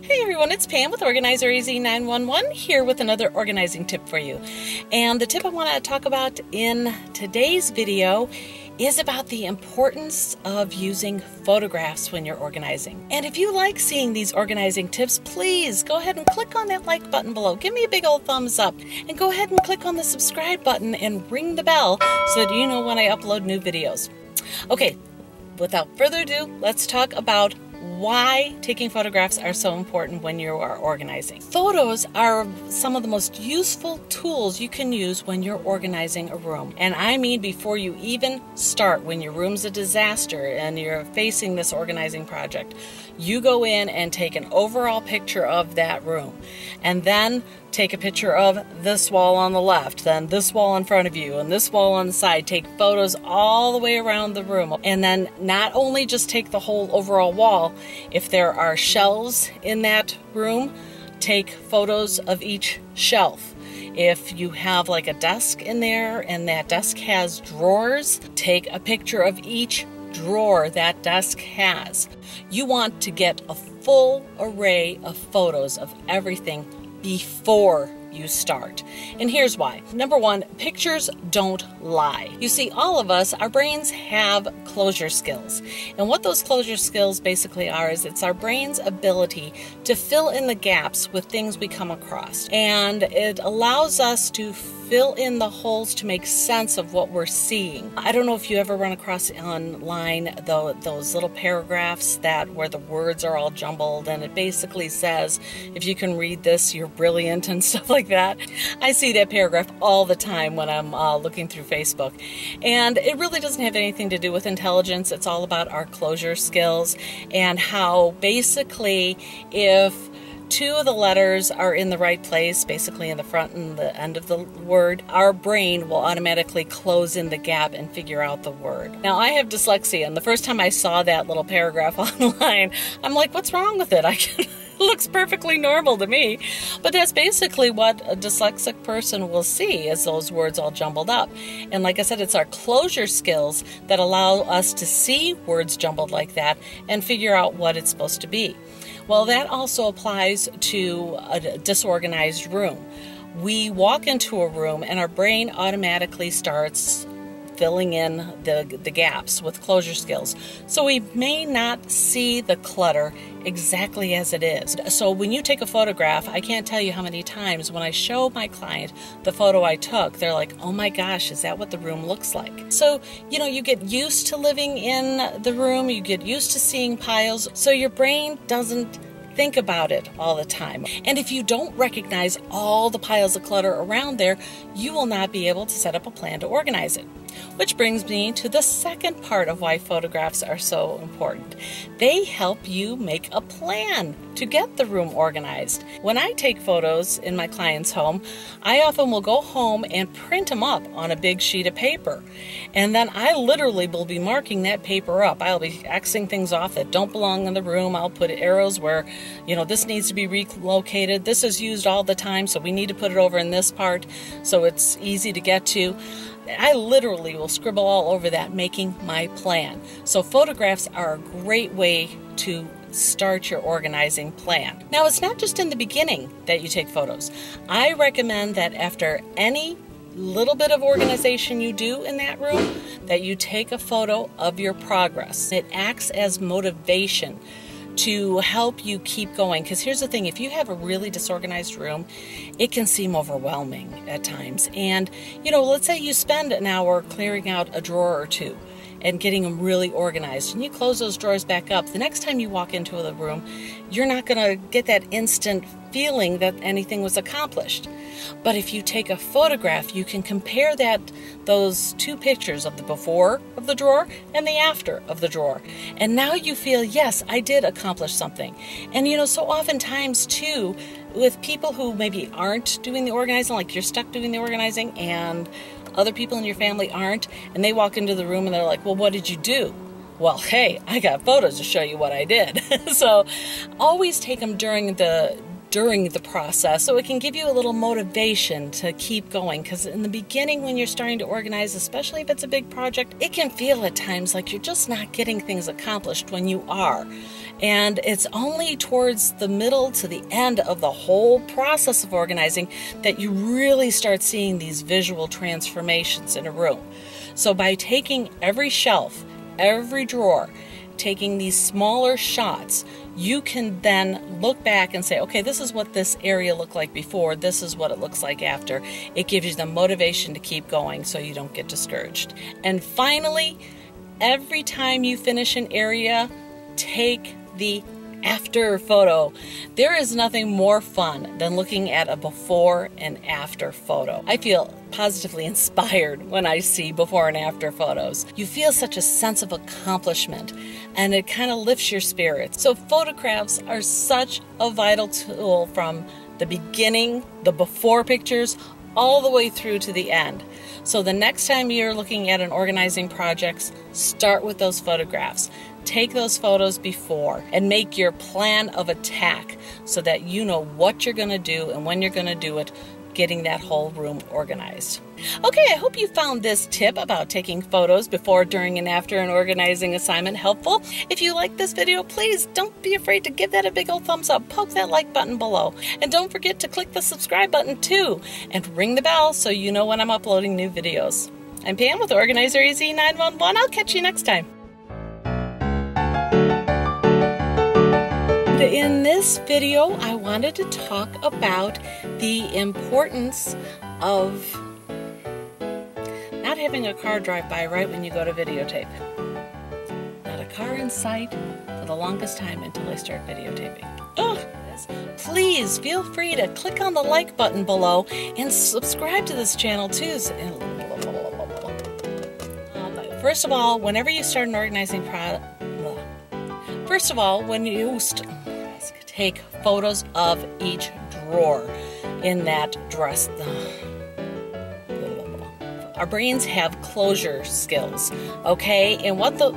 Hey everyone, it's Pam with Organizer AZ 911 here with another organizing tip for you. And the tip I want to talk about in today's video is about the importance of using photographs when you're organizing. And if you like seeing these organizing tips, please go ahead and click on that like button below. Give me a big old thumbs up and go ahead and click on the subscribe button and ring the bell so that you know when I upload new videos. Okay, without further ado, let's talk about why taking photographs are so important when you are organizing. Photos are some of the most useful tools you can use when you're organizing a room. And I mean before you even start, when your room's a disaster and you're facing this organizing project, you go in and take an overall picture of that room. And then take a picture of this wall on the left, then this wall in front of you, and this wall on the side. Take photos all the way around the room. And then not only just take the whole overall wall, if there are shelves in that room, take photos of each shelf. If you have like a desk in there and that desk has drawers, take a picture of each drawer that desk has. You want to get a full array of photos of everything before you start. And here's why. Number one, pictures don't lie. You see, all of us, our brains have closure skills. And what those closure skills basically are is it's our brain's ability to fill in the gaps with things we come across. And it allows us to fill in the holes to make sense of what we're seeing. I don't know if you ever run across online those little paragraphs where the words are all jumbled and it basically says, if you can read this, you're brilliant and stuff like that. I see that paragraph all the time when I'm looking through Facebook. And it really doesn't have anything to do with intelligence. It's all about our closure skills and how basically if two of the letters are in the right place, basically in the front and the end of the word, our brain will automatically close in the gap and figure out the word. Now, I have dyslexia, and the first time I saw that little paragraph online, I'm like, what's wrong with it? It looks perfectly normal to me. But that's basically what a dyslexic person will see, is those words all jumbled up. And like I said, it's our closure skills that allow us to see words jumbled like that and figure out what it's supposed to be. Well, that also applies to a disorganized room. We walk into a room and our brain automatically starts filling in the gaps with closure skills. So we may not see the clutter exactly as it is. So when you take a photograph, I can't tell you how many times when I show my client the photo I took, they're like, oh my gosh, is that what the room looks like? So, you get used to living in the room, you get used to seeing piles, so your brain doesn't think about it all the time. And if you don't recognize all the piles of clutter around there, you will not be able to set up a plan to organize it. Which brings me to the second part of why photographs are so important. They help you make a plan to get the room organized. When I take photos in my client's home, I often will go home and print them up on a big sheet of paper. And then I literally will be marking that paper up. I'll be Xing things off that don't belong in the room. I'll put arrows where, this needs to be relocated. This is used all the time, so we need to put it over in this part so it's easy to get to. I literally will scribble all over that, making my plan. So photographs are a great way to start your organizing plan. Now, it's not just in the beginning that you take photos. I recommend that after any little bit of organization you do in that room, that you take a photo of your progress. It acts as motivation to help you keep going. Because here's the thing, if you have a really disorganized room, it can seem overwhelming at times. And, let's say you spend an hour clearing out a drawer or two and getting them really organized, and you close those drawers back up. The next time you walk into the room, you're not going to get that instant feeling that anything was accomplished. But if you take a photograph, you can compare those two pictures of the before of the drawer and the after of the drawer. And now you feel, yes, I did accomplish something. And so oftentimes too, with people who maybe aren't doing the organizing, like you're stuck doing the organizing and other people in your family aren't, and they walk into the room and they're like, well, what did you do? Well, hey, I got photos to show you what I did. So always take them during the process so it can give you a little motivation to keep going, because in the beginning when you're starting to organize, especially if it's a big project, it can feel at times like you're just not getting things accomplished when you are. And it's only towards the middle to the end of the whole process of organizing that you really start seeing these visual transformations in a room. So by taking every shelf, every drawer, taking these smaller shots, you can then look back and say, okay, this is what this area looked like before, this is what it looks like after. It gives you the motivation to keep going so you don't get discouraged. And finally, every time you finish an area, take the after photo. There is nothing more fun than looking at a before and after photo. I feel positively inspired when I see before and after photos. You feel such a sense of accomplishment, and it kind of lifts your spirits. So photographs are such a vital tool from the beginning, the before pictures, all the way through to the end. So the next time you're looking at an organizing project, start with those photographs. Take those photos before and make your plan of attack so that you know what you're going to do and when you're going to do it, getting that whole room organized. Okay, I hope you found this tip about taking photos before, during, and after an organizing assignment helpful. If you like this video, please don't be afraid to give that a big old thumbs up. Poke that like button below. And don't forget to click the subscribe button too. And ring the bell so you know when I'm uploading new videos. I'm Pam with Organizer Easy 911. I'll catch you next time. In this video, I wanted to talk about the importance of not having a car drive by right when you go to videotape. Not a car in sight for the longest time until I start videotaping. Oh, please feel free to click on the like button below and subscribe to this channel too. First of all, whenever you start an organizing when you take photos of each drawer in that dress. Our brains have closure skills, okay? And what the...